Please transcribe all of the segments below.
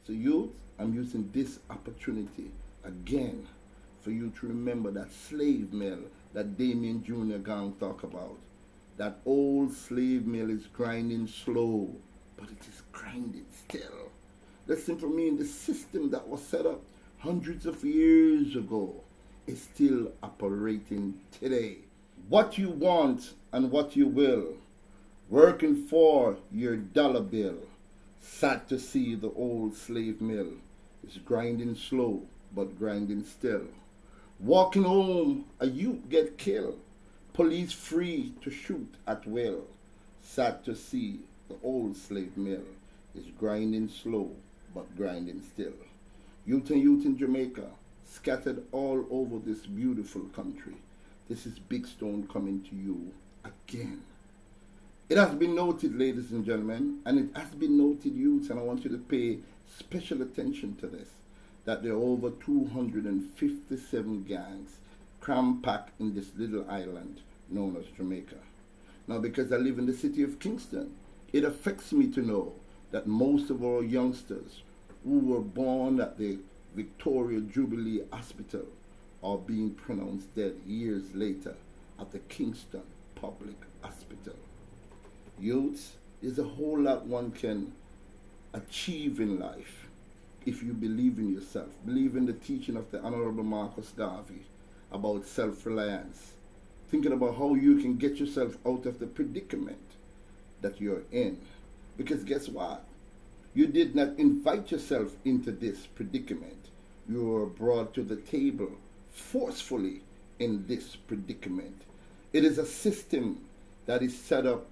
So youth, I'm using this opportunity again for you to remember that slave mill that Damien Jr. Gang talk about. That old slave mill is grinding slow, but it is grinding still. Listen for me, the system that was set up hundreds of years ago is still operating today. What you want and what you will, working for your dollar bill. Sad to see the old slave mill is grinding slow, but grinding still. Walking home, a youth get killed. Police free to shoot at will. Sad to see the old slave mill is grinding slow, but grinding still. Youth and youth in Jamaica, scattered all over this beautiful country. This is Big Stone coming to you again. It has been noted, ladies and gentlemen, and it has been noted, youths, and I want you to pay special attention to this, that there are over 257 gangs cram-packed in this little island known as Jamaica. Now, because I live in the city of Kingston, it affects me to know that most of our youngsters who were born at the Victoria Jubilee Hospital are being pronounced dead years later at the Kingston Public Hospital. Youths, there's a whole lot one can achieve in life if you believe in yourself. Believe in the teaching of the Honorable Marcus Garvey about self-reliance. Thinking about how you can get yourself out of the predicament that you're in. Because guess what? You did not invite yourself into this predicament. You were brought to the table forcefully in this predicament. It is a system that is set up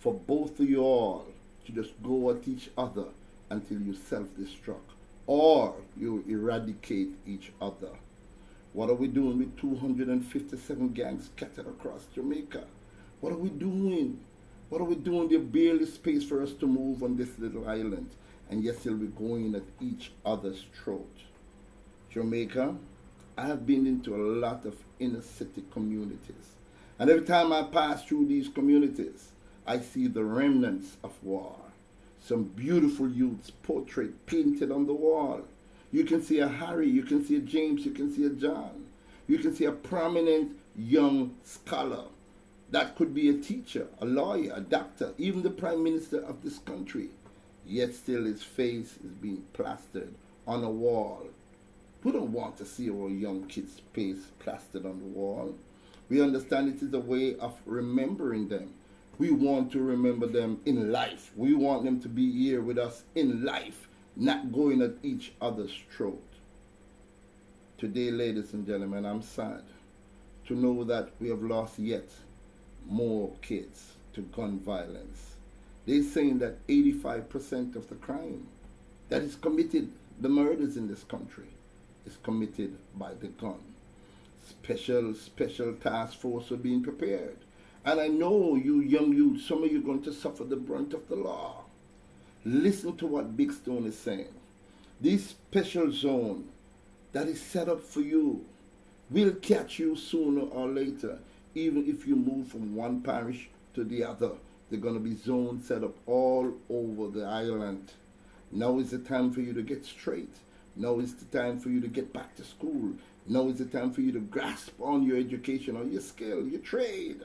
for both of you all to just go at each other until you self-destruct or you eradicate each other. What are we doing with 257 gangs scattered across Jamaica? What are we doing? What are we doing? There's barely space for us to move on this little island, and yet still we're going at each other's throat. Jamaica, I have been into a lot of inner city communities, and every time I pass through these communities, I see the remnants of war. Some beautiful youth's portrait painted on the wall. You can see a Harry, you can see a James, you can see a John. You can see a prominent young scholar. That could be a teacher, a lawyer, a doctor, even the Prime Minister of this country. Yet still his face is being plastered on a wall. We don't want to see our young kids' face plastered on the wall. We understand it is a way of remembering them. We want to remember them in life. We want them to be here with us in life, not going at each other's throat. Today, ladies and gentlemen, I'm sad to know that we have lost yet more kids to gun violence. They're saying that 85% of the crime that is committed, the murders in this country, is committed by the gun. Special task force are being prepared. And I know you young youth, some of you are going to suffer the brunt of the law. Listen to what Big Stone is saying. This special zone that is set up for you will catch you sooner or later. Even if you move from one parish to the other, there are going to be zones set up all over the island. Now is the time for you to get straight. Now is the time for you to get back to school. Now is the time for you to grasp on your education or your skill, your trade.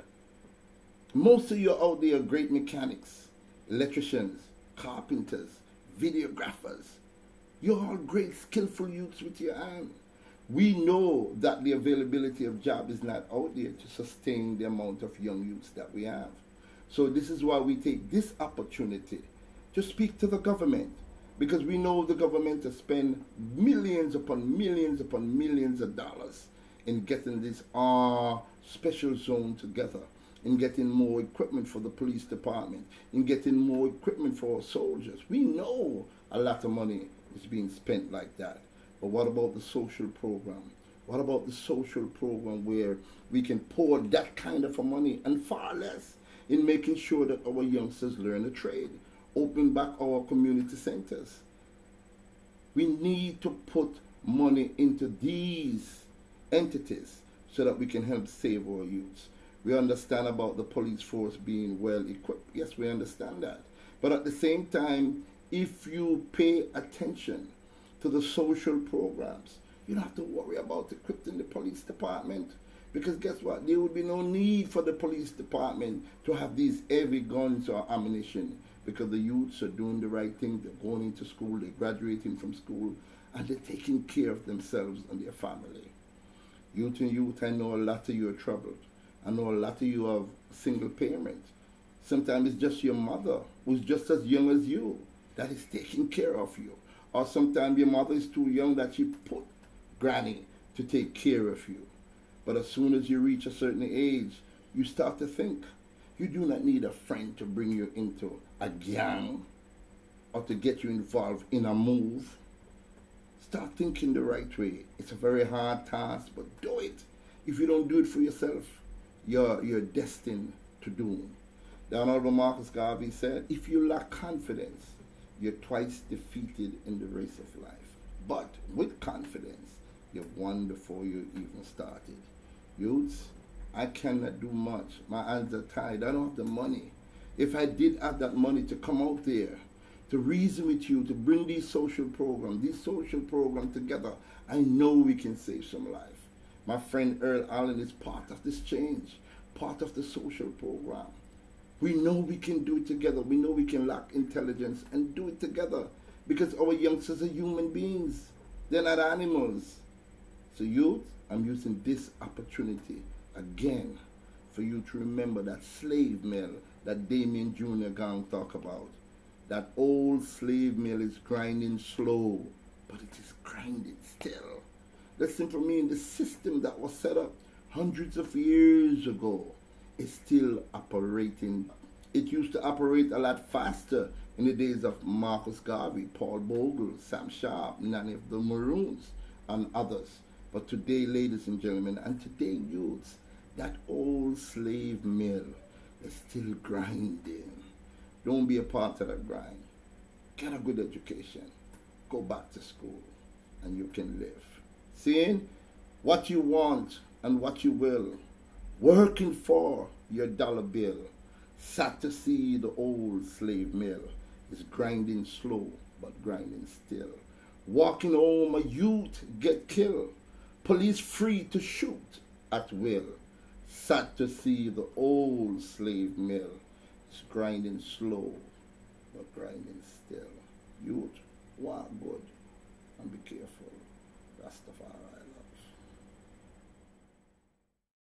Most of you out there are great mechanics, electricians, carpenters, videographers. You're all great, skillful youths with your hand. We know that the availability of job is not out there to sustain the amount of young youths that we have. So this is why we take this opportunity to speak to the government, because we know the government has spent millions upon millions upon millions of dollars in getting this special zone together, in getting more equipment for the police department, in getting more equipment for our soldiers. We know a lot of money is being spent like that. But what about the social program? What about the social program where we can pour that kind of money and far less in making sure that our youngsters learn a trade, open back our community centers? We need to put money into these entities so that we can help save our youths. We understand about the police force being well equipped. Yes, we understand that. But at the same time, if you pay attention to the social programs, you don't have to worry about equipping the police department. Because guess what? There would be no need for the police department to have these heavy guns or ammunition, because the youths are doing the right thing. They're going into school, they're graduating from school, and they're taking care of themselves and their family. Youth and youth, I know a lot of you are troubled. I know a lot of you have single parents. Sometimes it's just your mother, who's just as young as you, that is taking care of you. Or sometimes your mother is too young that she put granny to take care of you. But as soon as you reach a certain age, you start to think. You do not need a friend to bring you into a gang or to get you involved in a move. Start thinking the right way. It's a very hard task, but do it. If you don't do it for yourself, you're destined to doom. The Honorable Marcus Garvey said, if you lack confidence, you're twice defeated in the race of life. But with confidence, you've won before you even started. Youths, I cannot do much. My hands are tied. I don't have the money. If I did have that money to come out there, to reason with you, to bring these social programs together, I know we can save some life. My friend Earl Allen is part of this change, part of the social program. We know we can do it together. We know we can lack intelligence and do it together, because our youngsters are human beings. They're not animals. So youth, I'm using this opportunity again for you to remember that slave mill that Damien Jr. Gang talk about. That old slave mill is grinding slow, but it is grinding still. Listen for me, the system that was set up hundreds of years ago is still operating. It used to operate a lot faster in the days of Marcus Garvey, Paul Bogle, Sam Sharp, Nanny of the Maroons, and others. But today, ladies and gentlemen, and today, youths, that old slave mill is still grinding. Don't be a part of that grind. Get a good education. Go back to school, and you can live. Seeing what you want and what you will. Working for your dollar bill. Sad to see the old slave mill is grinding slow, but grinding still. Walking home, a youth get killed. Police free to shoot at will. Sad to see the old slave mill is grinding slow, but grinding still. Youth, walk good and be careful. Rastafari.